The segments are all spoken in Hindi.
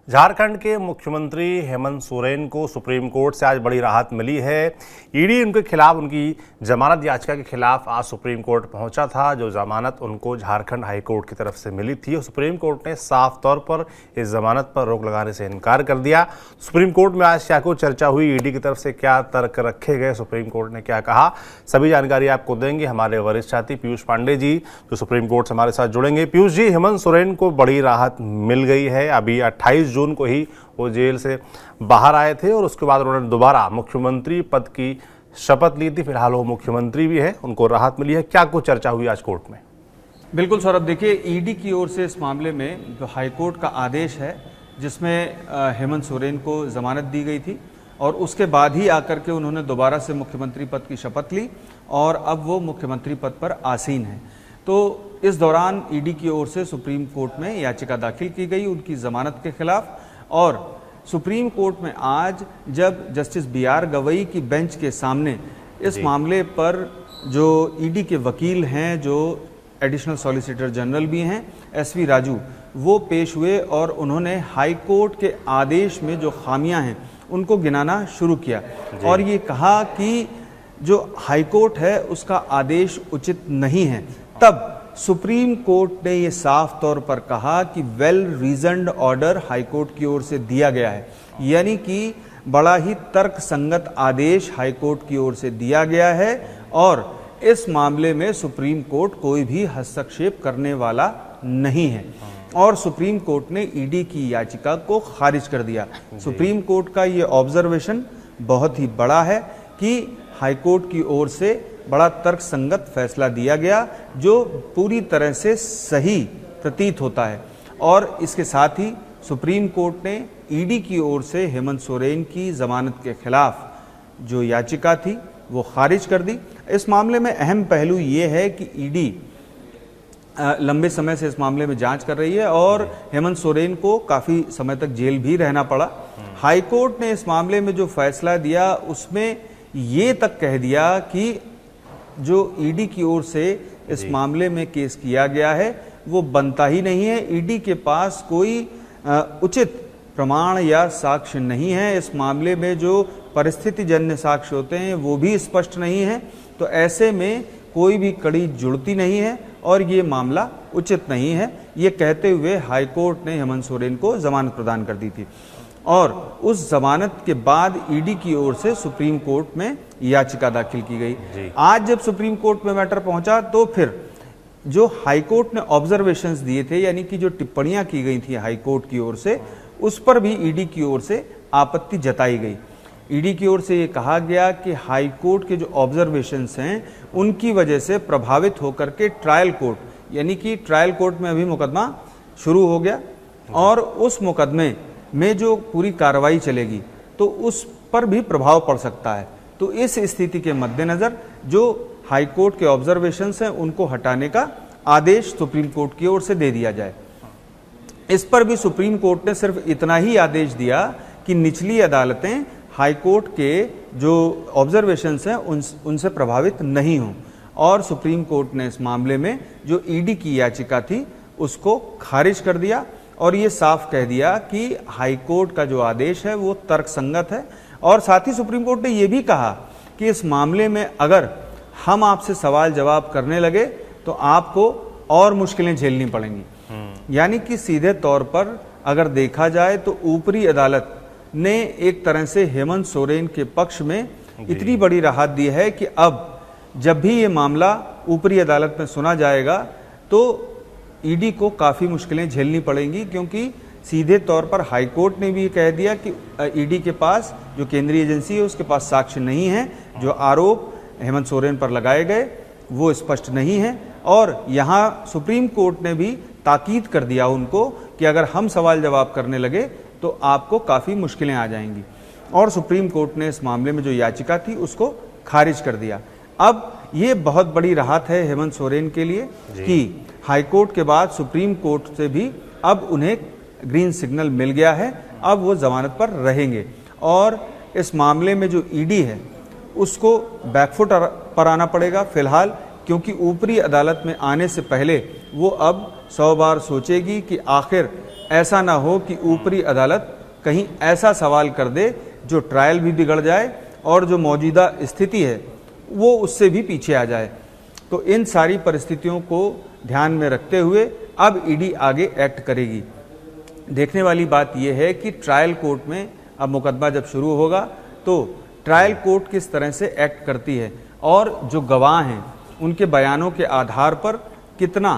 झारखंड के मुख्यमंत्री हेमंत सोरेन को सुप्रीम कोर्ट से आज बड़ी राहत मिली है। ईडी उनके खिलाफ उनकी जमानत याचिका के खिलाफ आज सुप्रीम कोर्ट पहुंचा था। जो जमानत उनको झारखंड हाई कोर्ट की तरफ से मिली थी, सुप्रीम कोर्ट ने साफ तौर पर इस जमानत पर रोक लगाने से इनकार कर दिया। सुप्रीम कोर्ट में आज क्या कुछ चर्चा हुई, ईडी की तरफ से क्या तर्क रखे गए, सुप्रीम कोर्ट ने क्या कहा, सभी जानकारी आपको देंगे हमारे वरिष्ठ साथी पीयूष पांडे जी, जो सुप्रीम कोर्ट से हमारे साथ जुड़ेंगे। पीयूष जी, हेमंत सोरेन को बड़ी राहत मिल गई है। अभी 28 जून को ही वो जेल से बाहर आए थे और उसके बाद उन्होंने दोबारा मुख्यमंत्री पद की शपथ ली थी। फिलहाल वो मुख्यमंत्री भी है, उनको राहत मिली है। क्या कुछ चर्चा हुई आज कोर्ट में? बिल्कुल सौरभ, देखिए, ईडी की ओर से इस मामले में जो हाईकोर्ट का आदेश है जिसमें हेमंत सोरेन को जमानत दी गई थी और उसके बाद ही आकर के उन्होंने दोबारा से मुख्यमंत्री पद की शपथ ली और अब वो मुख्यमंत्री पद पर आसीन हैं। तो इस दौरान ईडी की ओर से सुप्रीम कोर्ट में याचिका दाखिल की गई उनकी जमानत के खिलाफ। और सुप्रीम कोर्ट में आज जब जस्टिस BR गवई की बेंच के सामने इस मामले पर जो ईडी के वकील हैं, जो एडिशनल सॉलिसिटर जनरल भी हैं, SV राजू, वो पेश हुए और उन्होंने हाई कोर्ट के आदेश में जो खामियां हैं उनको गिनाना शुरू किया और ये कहा कि जो हाई कोर्ट है उसका आदेश उचित नहीं है। तब सुप्रीम कोर्ट ने ये साफ तौर पर कहा कि वेल रीजन्ड ऑर्डर हाई कोर्ट की ओर से दिया गया है, यानी कि बड़ा ही तर्क संगत आदेश हाई कोर्ट की ओर से दिया गया है और इस मामले में सुप्रीम कोर्ट कोई भी हस्तक्षेप करने वाला नहीं है। और सुप्रीम कोर्ट ने ईडी की याचिका को खारिज कर दिया। सुप्रीम कोर्ट का ये ऑब्जर्वेशन बहुत ही बड़ा है कि हाई कोर्ट की ओर से बड़ा तर्क संगत फैसला दिया गया जो पूरी तरह से सही प्रतीत होता है। और इसके साथ ही सुप्रीम कोर्ट ने ईडी की ओर से हेमंत सोरेन की जमानत के खिलाफ जो याचिका थी वो खारिज कर दी। इस मामले में अहम पहलू ये है कि ईडी लंबे समय से इस मामले में जांच कर रही है और हेमंत सोरेन को काफी समय तक जेल भी रहना पड़ा। हाई कोर्ट ने इस मामले में जो फैसला दिया उसमें ये तक कह दिया कि जो ईडी की ओर से इस मामले में केस किया गया है वो बनता ही नहीं है। ईडी के पास कोई उचित प्रमाण या साक्ष्य नहीं है। इस मामले में जो परिस्थितिजन्य साक्ष्य होते हैं वो भी स्पष्ट नहीं है। तो ऐसे में कोई भी कड़ी जुड़ती नहीं है और ये मामला उचित नहीं है, ये कहते हुए हाई कोर्ट ने हेमंत सोरेन को जमानत प्रदान कर दी थी। और उस जमानत के बाद ईडी की ओर से सुप्रीम कोर्ट में याचिका दाखिल की गई। आज जब सुप्रीम कोर्ट में मैटर पहुंचा तो फिर जो हाई कोर्ट ने ऑब्जर्वेशंस दिए थे, यानी कि जो टिप्पणियां की गई थी हाई कोर्ट की ओर से, उस पर भी ईडी की ओर से आपत्ति जताई गई। ईडी की ओर से ये कहा गया कि हाई कोर्ट के जो ऑब्जर्वेशंस हैं उनकी वजह से प्रभावित होकर के ट्रायल कोर्ट, यानी कि ट्रायल कोर्ट में अभी मुकदमा शुरू हो गया और उस मुकदमे में जो पूरी कार्रवाई चलेगी तो उस पर भी प्रभाव पड़ सकता है। तो इस स्थिति के मद्देनजर जो हाई कोर्ट के ऑब्जर्वेशंस हैं उनको हटाने का आदेश सुप्रीम कोर्ट की ओर से दे दिया जाए। इस पर भी सुप्रीम कोर्ट ने सिर्फ इतना ही आदेश दिया कि निचली अदालतें हाई कोर्ट के जो ऑब्जर्वेशंस हैं उनसे प्रभावित नहीं हों। और सुप्रीम कोर्ट ने इस मामले में जो ईडी की याचिका थी उसको खारिज कर दिया और ये साफ कह दिया कि हाई कोर्ट का जो आदेश है वो तर्कसंगत है। और साथ ही सुप्रीम कोर्ट ने ये भी कहा कि इस मामले में अगर हम आपसे सवाल जवाब करने लगे तो आपको और मुश्किलें झेलनी पड़ेंगी। यानी कि सीधे तौर पर अगर देखा जाए तो ऊपरी अदालत ने एक तरह से हेमंत सोरेन के पक्ष में इतनी बड़ी राहत दी है कि अब जब भी ये मामला ऊपरी अदालत में सुना जाएगा तो ईडी को काफ़ी मुश्किलें झेलनी पड़ेंगी, क्योंकि सीधे तौर पर हाई कोर्ट ने भी कह दिया कि ईडी के पास जो केंद्रीय एजेंसी है उसके पास साक्ष्य नहीं है, जो आरोप हेमंत सोरेन पर लगाए गए वो स्पष्ट नहीं है। और यहाँ सुप्रीम कोर्ट ने भी ताकीद कर दिया उनको कि अगर हम सवाल जवाब करने लगे तो आपको काफ़ी मुश्किलें आ जाएंगी। और सुप्रीम कोर्ट ने इस मामले में जो याचिका थी उसको खारिज कर दिया। अब ये बहुत बड़ी राहत है हेमंत सोरेन के लिए कि हाई कोर्ट के बाद सुप्रीम कोर्ट से भी अब उन्हें ग्रीन सिग्नल मिल गया है, अब वो जमानत पर रहेंगे। और इस मामले में जो ईडी है उसको बैकफुट पर आना पड़ेगा फिलहाल, क्योंकि ऊपरी अदालत में आने से पहले वो अब 100 बार सोचेगी कि आखिर ऐसा ना हो कि ऊपरी अदालत कहीं ऐसा सवाल कर दे जो ट्रायल भी बिगड़ जाए और जो मौजूदा स्थिति है वो उससे भी पीछे आ जाए। तो इन सारी परिस्थितियों को ध्यान में रखते हुए अब ईडी आगे एक्ट करेगी। देखने वाली बात यह है कि ट्रायल कोर्ट में अब मुकदमा जब शुरू होगा तो ट्रायल कोर्ट किस तरह से एक्ट करती है और जो गवाह हैं उनके बयानों के आधार पर कितना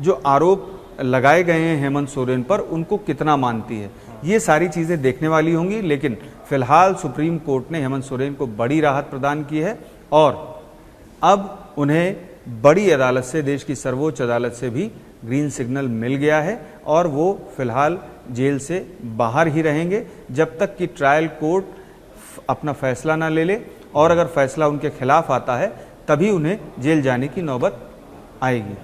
जो आरोप लगाए गए हैं हेमंत सोरेन पर उनको कितना मानती है, ये सारी चीज़ें देखने वाली होंगी। लेकिन फिलहाल सुप्रीम कोर्ट ने हेमंत सोरेन को बड़ी राहत प्रदान की है और अब उन्हें बड़ी अदालत से, देश की सर्वोच्च अदालत से भी ग्रीन सिग्नल मिल गया है और वो फिलहाल जेल से बाहर ही रहेंगे जब तक कि ट्रायल कोर्ट अपना फैसला ना ले ले, और अगर फैसला उनके खिलाफ आता है तभी उन्हें जेल जाने की नौबत आएगी।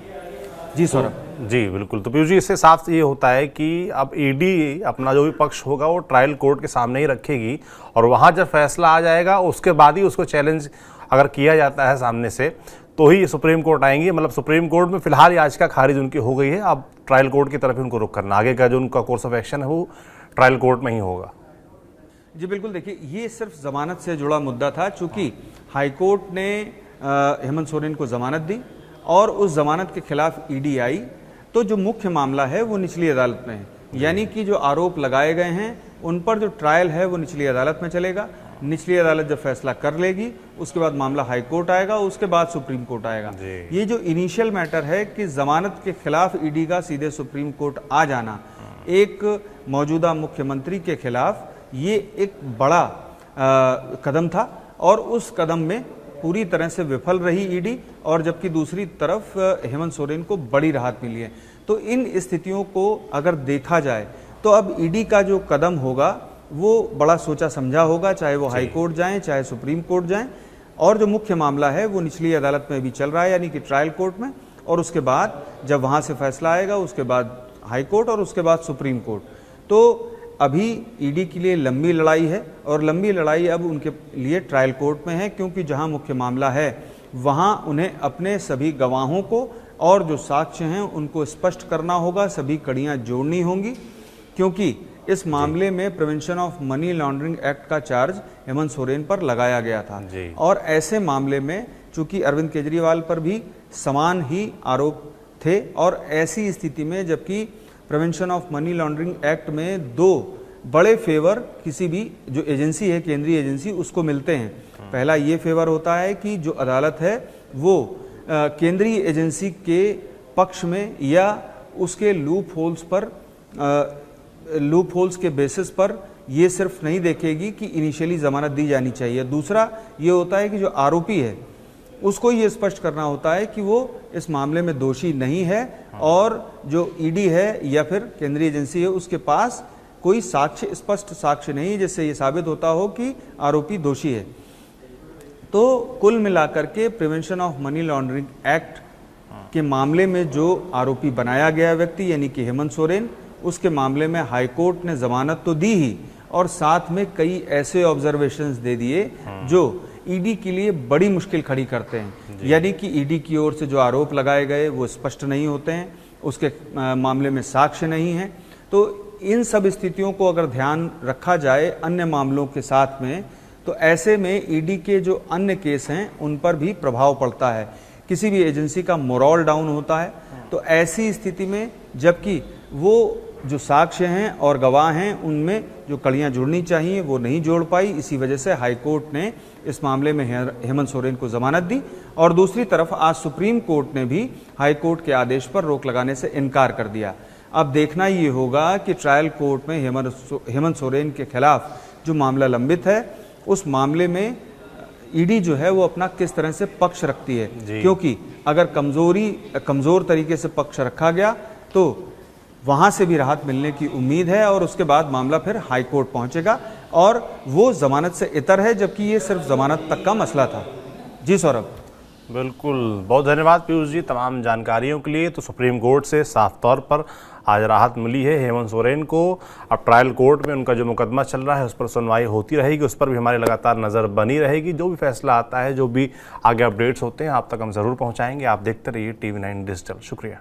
जी सौरभ। जी बिल्कुल। तो पीयूष जी, इससे साफ ये होता है कि अब ईडी अपना जो भी पक्ष होगा वो ट्रायल कोर्ट के सामने ही रखेगी और वहाँ जब फैसला आ जाएगा उसके बाद ही उसको चैलेंज अगर किया जाता है सामने से तो ही सुप्रीम कोर्ट आएंगी। मतलब सुप्रीम कोर्ट में फिलहाल याचिका खारिज उनकी हो गई है, अब ट्रायल कोर्ट की तरफ ही उनको रुख करना, आगे का जो उनका कोर्स ऑफ एक्शन है वो ट्रायल कोर्ट में ही होगा। जी बिल्कुल। देखिए, ये सिर्फ जमानत से जुड़ा मुद्दा था, चूंकि हाईकोर्ट ने हेमंत सोरेन को जमानत दी और उस जमानत के खिलाफ ईडी आई, तो जो मुख्य मामला है वो निचली अदालत में है, यानी कि जो आरोप लगाए गए हैं उन पर जो ट्रायल है वो निचली अदालत में चलेगा। निचली अदालत जब फैसला कर लेगी उसके बाद मामला हाई कोर्ट आएगा, उसके बाद सुप्रीम कोर्ट आएगा। ये जो इनिशियल मैटर है कि जमानत के खिलाफ ईडी का सीधे सुप्रीम कोर्ट आ जाना एक मौजूदा मुख्यमंत्री के खिलाफ, ये एक बड़ा कदम था और उस कदम में पूरी तरह से विफल रही ईडी, और जबकि दूसरी तरफ हेमंत सोरेन को बड़ी राहत मिली है। तो इन स्थितियों को अगर देखा जाए तो अब ईडी का जो कदम होगा वो बड़ा सोचा समझा होगा, चाहे वो हाई कोर्ट जाएं चाहे सुप्रीम कोर्ट जाएं, और जो मुख्य मामला है वो निचली अदालत में भी चल रहा है यानी कि ट्रायल कोर्ट में, और उसके बाद जब वहां से फैसला आएगा उसके बाद हाई कोर्ट और उसके बाद सुप्रीम कोर्ट। तो अभी ईडी के लिए लंबी लड़ाई है और लंबी लड़ाई अब उनके लिए ट्रायल कोर्ट में है, क्योंकि जहां मुख्य मामला है वहां उन्हें अपने सभी गवाहों को और जो साक्ष्य हैं उनको स्पष्ट करना होगा, सभी कड़ियां जोड़नी होंगी, क्योंकि इस मामले में prevention of money laundering act का चार्ज हेमंत सोरेन पर लगाया गया था। और ऐसे मामले में चूंकि अरविंद केजरीवाल पर भी समान ही आरोप थे, और ऐसी स्थिति में जबकि prevention of money laundering act में दो बड़े फेवर किसी भी जो एजेंसी है, केंद्रीय एजेंसी, उसको मिलते हैं। पहला ये फेवर होता है कि जो अदालत है वो केंद्रीय एजेंसी के पक्ष में या उसके लूप होल्स के बेसिस पर ये सिर्फ नहीं देखेगी कि इनिशियली जमानत दी जानी चाहिए। दूसरा ये होता है कि जो आरोपी है उसको ये स्पष्ट करना होता है कि वो इस मामले में दोषी नहीं है, और जो ईडी है या फिर केंद्रीय एजेंसी है उसके पास कोई साक्ष्य, स्पष्ट साक्ष्य नहीं जिससे ये साबित होता हो कि आरोपी दोषी है। तो कुल मिलाकर के prevention of money laundering act के मामले में जो आरोपी बनाया गया व्यक्ति यानी कि हेमंत सोरेन, उसके मामले में हाई कोर्ट ने जमानत तो दी ही और साथ में कई ऐसे ऑब्जर्वेशंस दे दिए जो ईडी के लिए बड़ी मुश्किल खड़ी करते हैं। यानी कि ईडी की ओर से जो आरोप लगाए गए वो स्पष्ट नहीं होते हैं, उसके मामले में साक्ष्य नहीं है। तो इन सब स्थितियों को अगर ध्यान रखा जाए अन्य मामलों के साथ में, तो ऐसे में ईडी के जो अन्य केस हैं उन पर भी प्रभाव पड़ता है, किसी भी एजेंसी का मोरल डाउन होता है। तो ऐसी स्थिति में जबकि वो जो साक्ष्य हैं और गवाह हैं उनमें जो कड़ियां जुड़नी चाहिए वो नहीं जोड़ पाई, इसी वजह से हाई कोर्ट ने इस मामले में हेमंत सोरेन को जमानत दी। और दूसरी तरफ आज सुप्रीम कोर्ट ने भी हाई कोर्ट के आदेश पर रोक लगाने से इनकार कर दिया। अब देखना ये होगा कि ट्रायल कोर्ट में हेमंत सोरेन के खिलाफ जो मामला लंबित है उस मामले में ईडी जो है वो अपना किस तरह से पक्ष रखती है, क्योंकि अगर कमजोर तरीके से पक्ष रखा गया तो वहां से भी राहत मिलने की उम्मीद है, और उसके बाद मामला फिर हाई कोर्ट पहुंचेगा और वो जमानत से इतर है, जबकि ये सिर्फ जमानत तक का मसला था। जी सौरभ। बिल्कुल, बहुत धन्यवाद पीयूष जी तमाम जानकारियों के लिए। तो सुप्रीम कोर्ट से साफ तौर पर आज राहत मिली है हेमंत सोरेन को। अब ट्रायल कोर्ट में उनका जो मुकदमा चल रहा है उस पर सुनवाई होती रहेगी, उस पर भी हमारी लगातार नज़र बनी रहेगी। जो भी फैसला आता है, जो भी आगे अपडेट्स होते हैं आप तक हम ज़रूर पहुँचाएंगे। आप देखते रहिए TV9 डिजिटल। शुक्रिया।